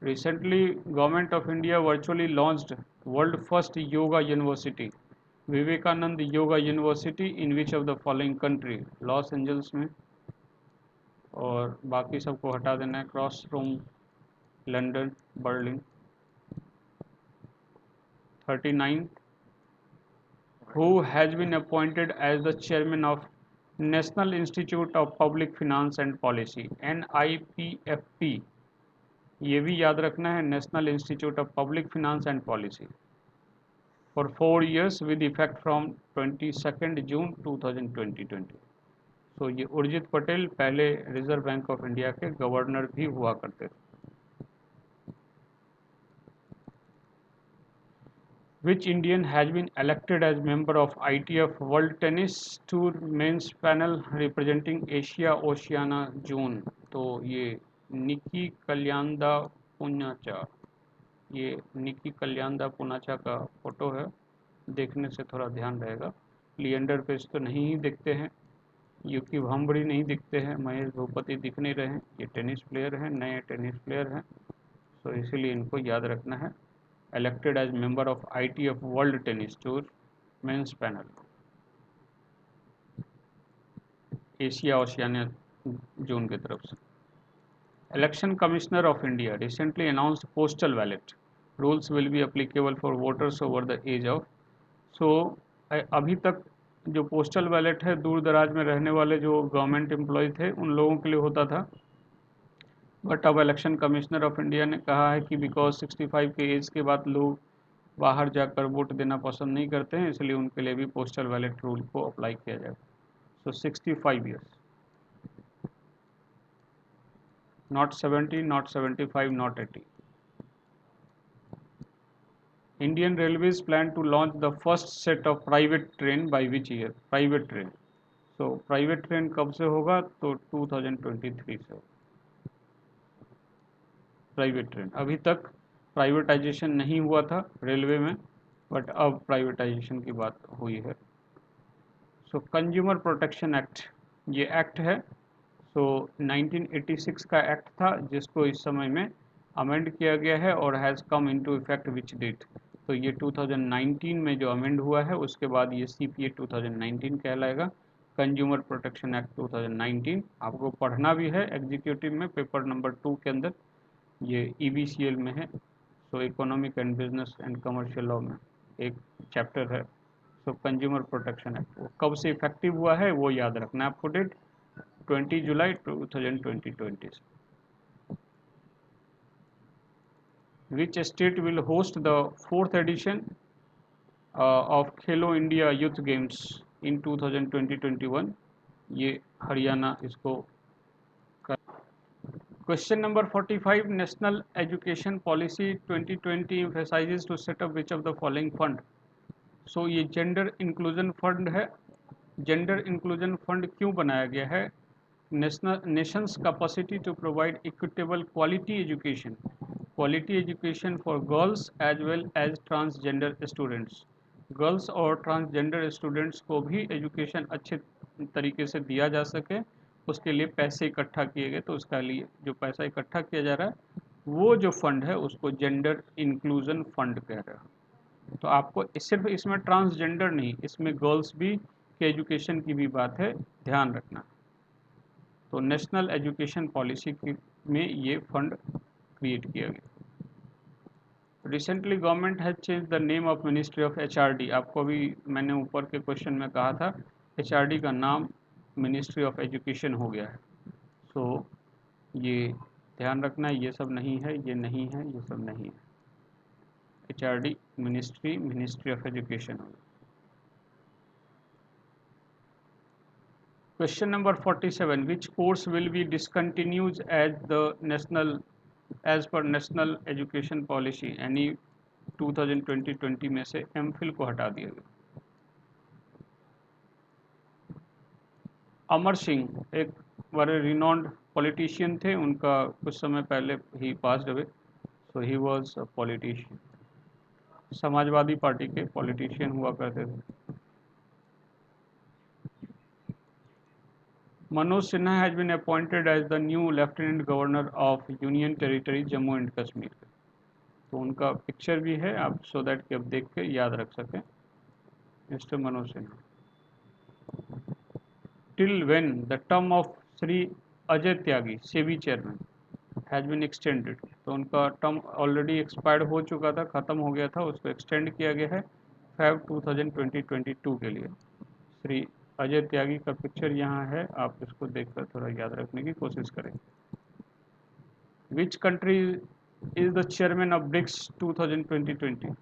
Recently, Government of India virtually launched world first yoga university, Vivekananda yoga university, in which of the following country? Los Angeles में, और बाकी सबको हटा देना है। Cross Rome, London, Berlin. 39. Who has been appointed as the chairman of National Institute of Public Finance and Policy, NIPFP? ये भी याद रखना है, national institute of public finance and policy, for 4 years with effect from 22 जून 2020। सो ये उर्जित पटेल पहले reserve Bank of India के governor भी हुआ करते थे। Which Indian has been elected as member of ITF World Tennis Tour Men's Panel representing Asia Oceania Zone? तो ये निकी कल्याणदा पुनाचा, ये निकी कल्याणदा पुनाचा का फोटो है, देखने से थोड़ा ध्यान रहेगा। लिएंडर पेस तो नहीं ही दिखते हैं, यूकी भांबड़ी नहीं दिखते हैं, महेश भूपति दिख नहीं रहे हैं। ये टेनिस प्लेयर हैं, नए टेनिस प्लेयर हैं, तो इसीलिए इनको याद रखना है। elected as member of ITF World Tennis Tour Men's Panel, Asia Oceania zone की तरफ से। Election Commissioner of India recently announced postal ballot rules will be applicable for voters over the age of, so अभी तक जो postal ballot है दूर दराज में रहने वाले जो गवर्नमेंट एम्प्लॉय थे उन लोगों के लिए होता था, बट अब इलेक्शन कमिश्नर ऑफ इंडिया ने कहा है कि बिकॉज 65 के एज के बाद लोग बाहर जाकर वोट देना पसंद नहीं करते हैं, इसलिए उनके लिए भी पोस्टल बैलेट रूल को अप्लाई किया जाएगा। So 65 years, not 70, not 75, not 80। Indian Railways plan to launch the first set of private train by which year? Private train, so private train कब से होगा? तो 2023 से। प्राइवेट ट्रेन, अभी तक प्राइवेटाइजेशन नहीं हुआ था रेलवे में, बट अब प्राइवेटाइजेशन की बात हुई है। सो कंज्यूमर प्रोटेक्शन एक्ट, ये एक्ट है, सो 1986 का एक्ट था जिसको इस समय में अमेंड किया गया है और has come into effect which date? तो ये 2019 में जो अमेंड हुआ है उसके बाद ये CPA 2019 कहलाएगा, कंज्यूमर प्रोटेक्शन एक्ट 2019। आपको पढ़ना भी है एग्जीक्यूटिव में पेपर नंबर 2 के अंदर, ये EBCL में है, सो economic and business and commercial law में एक चैप्टर है। सो कंज्यूमर प्रोटेक्शन एक्ट वो कब से इफेक्टिव हुआ है वो याद रखना है आपको, डेट 20 जुलाई 2020 से। Which state will host the 4th edition of Khelo India youth games इन 2020-21? ये हरियाणा इसको कर। Question number 45, national education policy 2020 emphasizes to set up which of the following fund? सो ये जेंडर इंक्लूजन फंड है। जेंडर इंक्लूजन फंड क्यों बनाया गया है? Nation's capacity to provide equitable quality education for girls as well as transgender students. Girls और transgender students को भी एजुकेशन अच्छे तरीके से दिया जा सके, उसके लिए पैसे इकट्ठा किए गए, तो उसका लिए जो पैसा इकट्ठा किया जा रहा है वो जो फंड है उसको जेंडर इंक्लूजन फंड कह रहा है। तो आपको सिर्फ इसमें ट्रांसजेंडर नहीं, इसमें गर्ल्स भी के एजुकेशन की भी बात है, ध्यान रखना। तो नेशनल एजुकेशन पॉलिसी में ये फंड क्रिएट किया गया। Recently government has change the name of ministry of HRD। आपको भी मैंने ऊपर के क्वेश्चन में कहा था HRD का नाम मिनिस्ट्री ऑफ एजुकेशन हो गया है। सो ये ध्यान रखना, ये सब नहीं है, ये नहीं है, ये सब नहीं है। HRD मिनिस्ट्री ऑफ एजुकेशन हो गया। Question number 47, which course will be discontinued as per national education policy? यानी 2020 में से MPhil को हटा दिया गया। अमर सिंह एक बड़े रिनॉन्ड पॉलिटिशियन थे, उनका कुछ समय पहले ही पास हुए, so he was a politician, Samajwadi party के पॉलिटिशियन हुआ करते थे। Manoj Sinha has been appointed as the new Lieutenant Governor of Union Territory Jammu and Kashmir। तो उनका पिक्चर भी है, आप सो दैट कि आप देख के याद रख सकें। Mister Manoj Sinha. Till when the term of Shri Ajay Tyagi SEBI chairman has been extended? तो उनका टर्म ऑलरेडी एक्सपायर्ड हो चुका था, ख़त्म हो गया था, उसको एक्सटेंड किया गया है Feb 2022 के लिए। श्री अजय त्यागी का पिक्चर यहाँ है, आप इसको देखकर थोड़ा याद रखने की कोशिश करें। Which country is the chairman of BRICS 2020?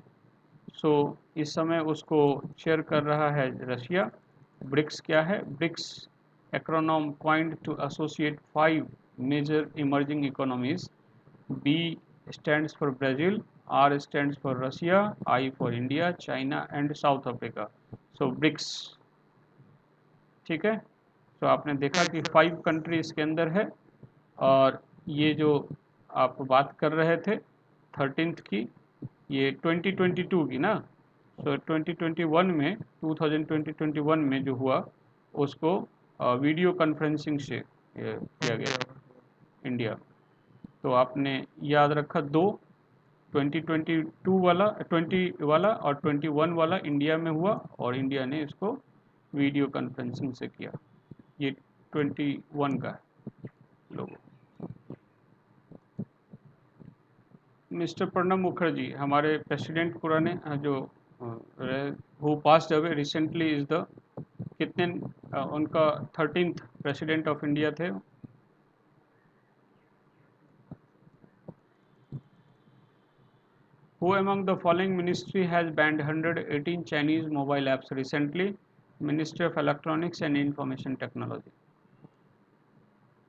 सो इस समय उसको चेयर कर रहा है रशिया। ब्रिक्स क्या है? BRICS acronym coined to associate 5 major emerging economies. B stands for Brazil, R stands for Russia, I for India, China and South Africa. So BRICS, ठीक है। तो आपने देखा कि 5 कंट्री इसके अंदर है, और ये जो आप बात कर रहे थे 13th की, ये 2022 की ना। सो 2021 में 2021 में जो हुआ उसको वीडियो कॉन्फ्रेंसिंग से किया गया इंडिया। तो आपने याद रखा, 2022 वाला 20 वाला और 21 वाला इंडिया में हुआ, और इंडिया ने इसको वीडियो कॉन्फ्रेंसिंग से किया। ये 21 का है लोगों। मिस्टर प्रणब मुखर्जी हमारे प्रेसिडेंट पुराने जो who passed away recently is the कितने उनका 13th प्रेसिडेंट ऑफ इंडिया थे। Who among the following ministry has banned 118 Chinese mobile apps recently? Ministry of Electronics and Information Technology.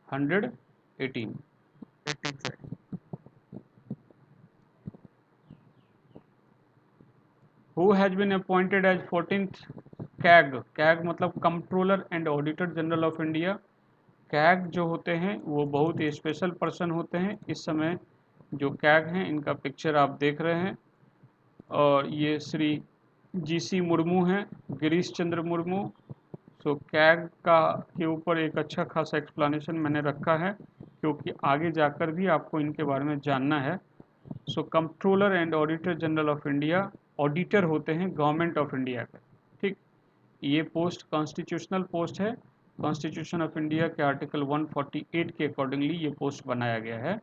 118. Who has been appointed as 14th CAG? CAG मतलब controller and auditor general of India. CAG जो होते हैं वो बहुत ही special person होते हैं। इस समय जो कैग हैं इनका पिक्चर आप देख रहे हैं, और ये श्री GC मुर्मू हैं, गिरीश चंद्र मुर्मू। सो कैग का के ऊपर एक अच्छा खासा एक्सप्लेनेशन मैंने रखा है, क्योंकि आगे जाकर भी आपको इनके बारे में जानना है। So controller and auditor general of India, auditor होते हैं गवर्नमेंट ऑफ इंडिया का, ठीक। ये पोस्ट कॉन्स्टिट्यूशनल पोस्ट है। कॉन्स्टिट्यूशन ऑफ इंडिया के आर्टिकल 148 के अकॉर्डिंगली ये पोस्ट बनाया गया है।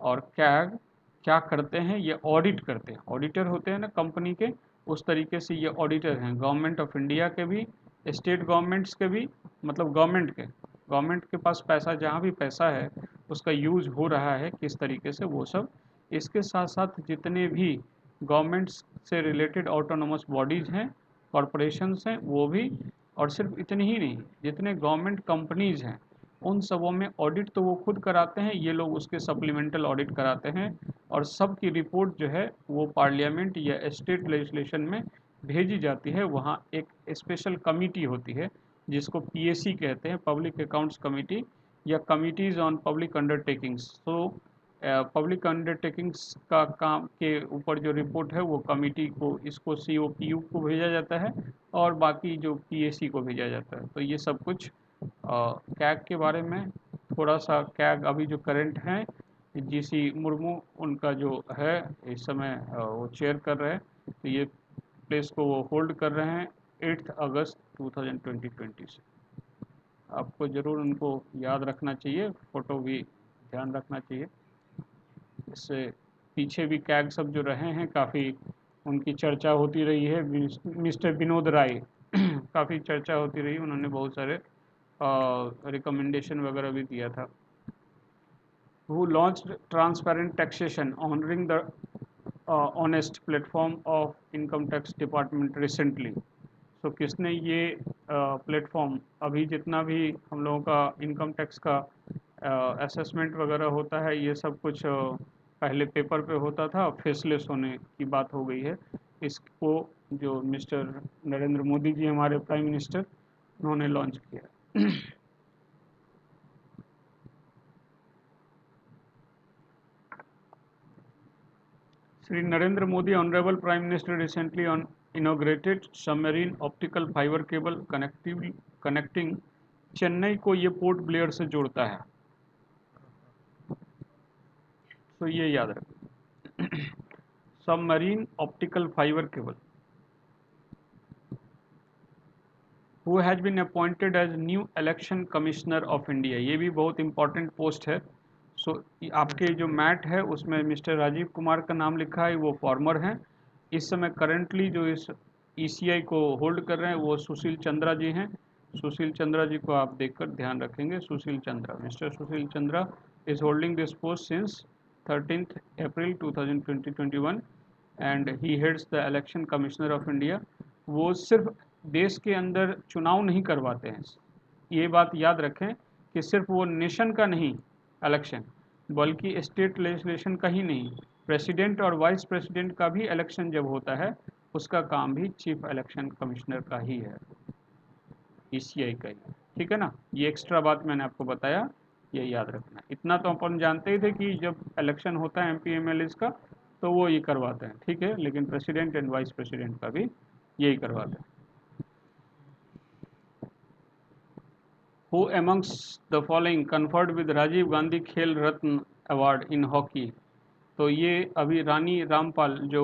और कैग क्या करते हैं, ये ऑडिट करते हैं। ऑडिटर होते हैं ना कंपनी के, उस तरीके से ये ऑडिटर हैं गवर्नमेंट ऑफ इंडिया के भी, स्टेट गवर्नमेंट्स के भी, मतलब गवर्नमेंट के पास पैसा, जहाँ भी पैसा है उसका यूज़ हो रहा है किस तरीके से, वो सब। इसके साथ साथ जितने भी गवर्नमेंट्स से रिलेटेड ऑटोनोमस बॉडीज़ हैं, कॉरपोरेशंस हैं, वो भी। और सिर्फ इतनी ही नहीं, जितने गवर्नमेंट कंपनीज़ हैं उन सबों में ऑडिट तो वो खुद कराते हैं, ये लोग उसके सप्लीमेंटल ऑडिट कराते हैं। और सब की रिपोर्ट जो है वो पार्लियामेंट या स्टेट लेजिस्लेशन में भेजी जाती है। वहाँ एक स्पेशल कमिटी होती है जिसको PAC कहते हैं, पब्लिक अकाउंट्स कमिटी, या कमिटीज़ ऑन पब्लिक अंडरटेकिंग्स। तो पब्लिक अंडरटेकिंग्स का काम के ऊपर जो रिपोर्ट है वो कमिटी को, इसको COPU को भेजा जाता है, और बाकी जो PAC को भेजा जाता है। तो ये सब कुछ कैग के बारे में थोड़ा सा। कैग अभी जो करंट हैं GC मुर्मू, उनका जो है इस समय वो चेयर कर रहे हैं, तो ये प्लेस को वो होल्ड कर रहे हैं 8 अगस्त 2020 से। आपको ज़रूर उनको याद रखना चाहिए, फ़ोटो भी ध्यान रखना चाहिए। इससे पीछे भी कैग सब जो रहे हैं काफ़ी उनकी चर्चा होती रही है। मिस्टर विनोद राय काफ़ी चर्चा होती रही, उन्होंने बहुत सारे रिकमेंडेशन वगैरह भी दिया था। Who launched transparent taxation honoring the honest platform of income tax department recently? So किसने ये प्लेटफॉर्म, अभी जितना भी हम लोगों का इनकम टैक्स का असेसमेंट वगैरह होता है, ये सब कुछ पहले पेपर पे होता था, फेसलेस होने की बात हो गई है। इसको जो मिस्टर नरेंद्र मोदी जी हमारे प्राइम मिनिस्टर, उन्होंने लॉन्च किया। Sri Narendra Modi, Honorable Prime Minister, recently inaugurated submarine optical fiber cable connecting Chennai को ये पोर्ट ब्लेयर से जोड़ता है। तो ये याद रखें, submarine optical fibre cable. Who has been appointed as new election commissioner of India? ये भी बहुत इंपॉर्टेंट पोस्ट है। सो आपके जो मैट है उसमें मिस्टर राजीव कुमार का नाम लिखा है, वो फॉर्मर हैं। इस समय करंटली जो इस ECI को होल्ड कर रहे हैं वो सुशील चंद्रा जी हैं। सुशील चंद्रा जी को आप देखकर ध्यान रखेंगे। Sushil Chandra, mister Sushil Chandra is holding this post since 13th April 2021 and he heads the election commissioner of India. वो सिर्फ देश के अंदर चुनाव नहीं करवाते हैं, ये बात याद रखें कि सिर्फ वो नेशन का नहीं इलेक्शन, बल्कि स्टेट लेजिस्लेशन का ही नहीं, प्रेसिडेंट और वाइस प्रेसिडेंट का भी इलेक्शन जब होता है उसका काम भी चीफ इलेक्शन कमिश्नर का ही है, ईसीआई का ही। ठीक है ना, ये एक्स्ट्रा बात मैंने आपको बताया, ये याद रखना। इतना तो अपन जानते ही थे कि जब इलेक्शन होता है एमपी एमएलए का तो वो ये करवाते हैं, ठीक है, लेकिन प्रेसिडेंट एंड वाइस प्रेसिडेंट का भी यही करवाते हैं। Who amongst the following conferred with Rajiv Gandhi Khel Ratna award in hockey? तो ये अभी रानी रामपाल जो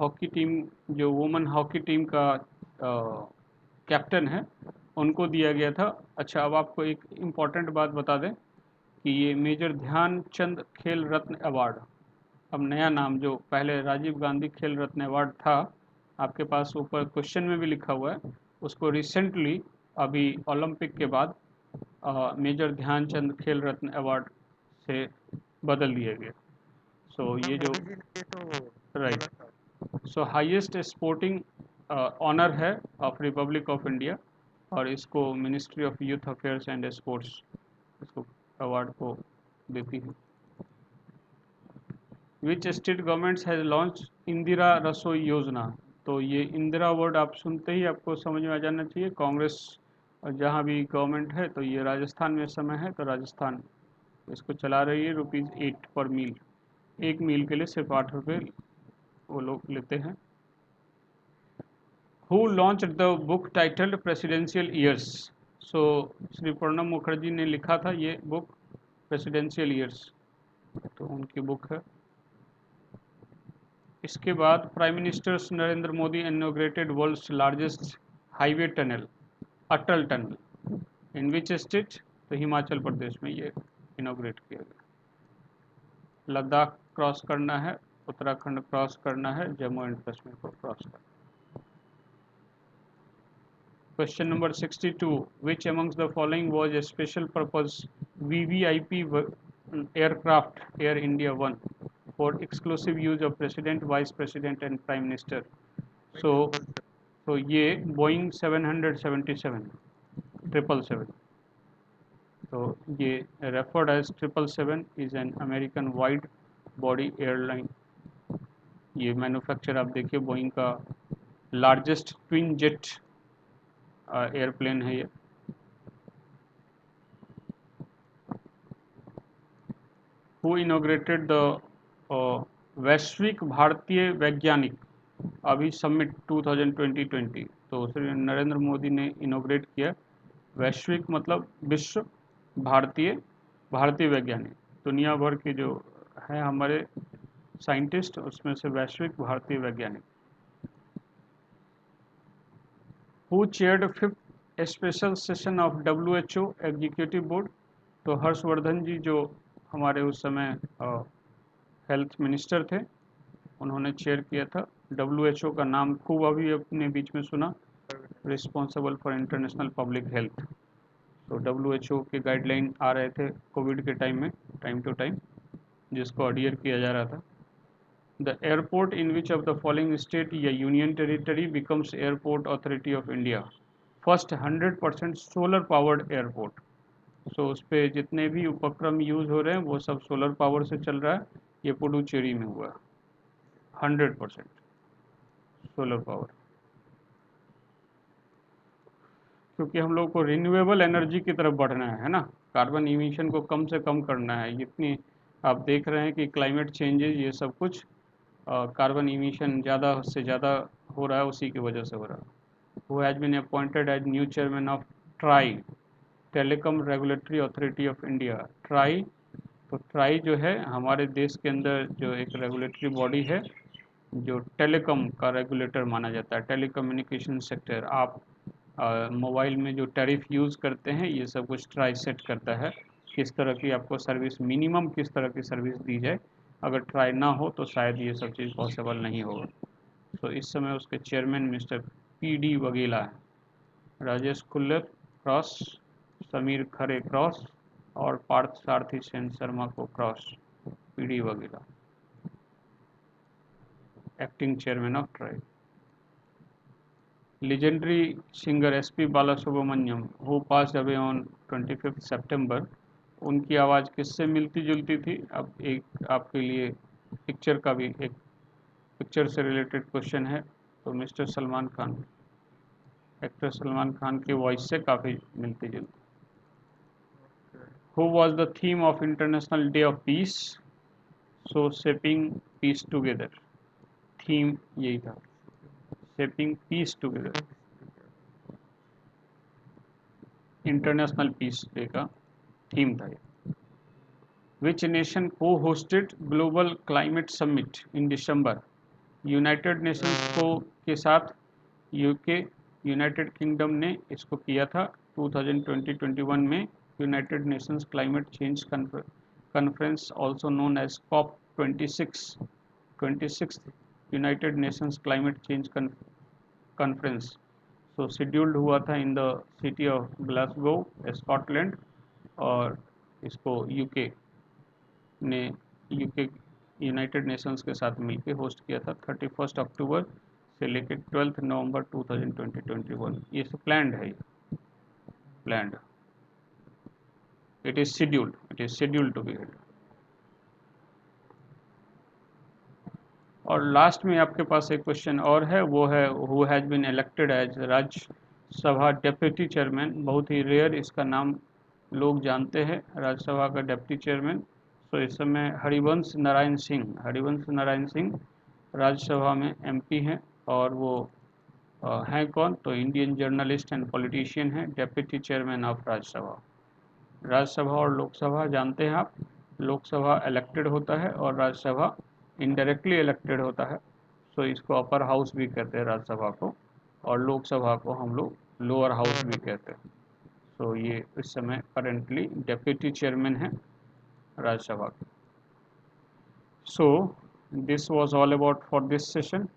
हॉकी टीम, जो वुमेन हॉकी टीम का कैप्टन है, उनको दिया गया था। अच्छा, अब आपको एक इम्पॉर्टेंट बात बता दें कि ये मेजर ध्यानचंद खेल रत्न अवार्ड, अब नया नाम, जो पहले राजीव गांधी खेल रत्न अवार्ड था, आपके पास ऊपर क्वेश्चन में भी लिखा हुआ है, उसको रिसेंटली अभी ओलंपिक के बाद मेजर ध्यानचंद खेल रत्न अवार्ड से बदल दिया गया। सो ये जो right, so highest sporting honour है ऑफ रिपब्लिक ऑफ इंडिया, और इसको ministry of youth affairs and sports इसको अवार्ड को देती है। Which state governments has launch Indira Rasoi Yojana? तो ये इंदिरा वर्ड आप सुनते ही आपको समझ में आ जाना चाहिए, कांग्रेस जहाँ भी गवर्नमेंट है, तो ये राजस्थान में इस समय है, तो राजस्थान इसको चला रही है। ₹8 पर मील, एक मील के लिए सिर्फ 8 रुपये वो लोग लेते हैं। Who launch the book titled presidential years? So Shri Pranab Mukherjee ने लिखा था ये बुक, प्रेसिडेंशियल ईयर्स, तो उनकी बुक है। इसके बाद prime minister Narendra Modi inaugurated world's largest highway tunnel, Atal tunnel, in which state? तो हिमाचल प्रदेश में ये इनॉग्रेट किया गया। लद्दाख क्रॉस करना है, उत्तराखंड क्रॉस करना है, जम्मू एंड कश्मीर को क्रॉस करना है। Question number 62. Which amongst the following was a special purpose VVIP aircraft Air India 1 for exclusive use of President, Vice President and Prime Minister? So ये Boeing 777 777, तो ये referred as 777 is an American wide body airline। ये manufacture आप देखिए Boeing का largest twin jet airplane है ये। Who inaugurated the वैश्विक भारतीय वैज्ञानिक अभी समिट 2020, तो श्री नरेंद्र मोदी ने इनॉग्रेट किया। वैश्विक मतलब विश्व, भारतीय वैज्ञानिक, दुनिया भर के जो हैं हमारे साइंटिस्ट, उसमें से वैश्विक भारतीय वैज्ञानिक। Who chaired 5th special session of WHO executive board? तो हर्षवर्धन जी जो हमारे उस समय हेल्थ मिनिस्टर थे, उन्होंने चेयर किया था। WHO का नाम खूब अभी अपने बीच में सुना, responsible for international public health. तो WHO के गाइडलाइन आ रहे थे कोविड के टाइम में, टाइम टू टाइम, जिसको अडियर किया जा रहा था। The airport in which of the following state या union territory becomes airport authority of India? First 100% solar powered airport. So उस पर जितने भी उपक्रम यूज़ हो रहे हैं वो सब सोलर पावर से चल रहा है। ये पुडुचेरी में हुआ 100% सोलर पावर, क्योंकि हम लोग को रिन्यूएबल एनर्जी की तरफ बढ़ना है ना, कार्बन इमिशन को कम से कम करना है। जितनी आप देख रहे हैं कि क्लाइमेट चेंजेज ये सब कुछ कार्बन इमिशन ज़्यादा से ज़्यादा हो रहा है, उसी की वजह से हो रहा है। Who has been appointed as new chairman of TRAI, Telecom Regulatory Authority of India? TRAI, तो ट्राई जो है हमारे देश के अंदर जो एक रेगुलेटरी बॉडी है, जो टेलीकॉम का रेगुलेटर माना जाता है, टेलीकम्युनिकेशन सेक्टर। आप मोबाइल में जो टैरिफ यूज़ करते हैं, ये सब कुछ ट्राई सेट करता है, किस तरह की आपको सर्विस, मिनिमम किस तरह की सर्विस दी जाए। अगर ट्राई ना हो तो शायद ये सब चीज़ पॉसिबल नहीं होगा। तो इस समय उसके चेयरमैन मिस्टर PD वगेला है, राजेश खुल्लर क्रॉस, समीर खरे क्रॉस, और पार्थ सारथी सेन शर्मा को cross, PD Vaghela acting chairman of TRAI. Legendary singer SP Balasubramaniam, who passed away on 25th September, उनकी आवाज़ किससे मिलती जुलती थी? अब एक आपके लिए पिक्चर का भी एक पिक्चर से रिलेटेड क्वेश्चन है। तो मिस्टर सलमान खान, एक्टर सलमान खान की वॉइस से काफ़ी मिलती जुलती। Who was the theme of international day of peace? So shaping peace together, theme यही था, shaping peace together, international peace day का थीम था ये। विच नेशन को hosted global climate summit in December? United nations को के साथ UK, United kingdom ने इसको किया था 2020-21 में। United Nations climate change conference also known as COP 26 United Nations climate change conference so scheduled हुआ था in the city of Glasgow, Scotland. और इसको ने यूके यूनाइटेड नेशंस के साथ मिलकर होस्ट किया था 31 अक्टूबर से लेकर 12 नवंबर 2020-21। ये सब प्लान्ड है, ये planned, it is scheduled to be held. और लास्ट में आपके पास एक क्वेश्चन और है, वो है who has been elected as Rajya Sabha deputy chairman. बहुत ही रेयर इसका नाम लोग जानते हैं, राज्यसभा का डेप्यूटी चेयरमैन। तो इस समय हरिवंश नारायण सिंह राज्यसभा में एमपी हैं। और वो हैं कौन? तो इंडियन जर्नलिस्ट एंड पॉलिटिशियन हैं, deputy chairman of Rajya Sabha. Rajya Sabha और लोकसभा जानते हैं आप, लोकसभा इलेक्टेड होता है और राज्यसभा इनडायरेक्टली इलेक्टेड होता है। सो इसको अपर हाउस भी कहते हैं राज्यसभा को, और लोकसभा को हम लोग लोअर हाउस भी कहते हैं। सो ये इस समय करेंटली डेप्यूटी चेयरमैन है राज्यसभा के। So this was all about for this session.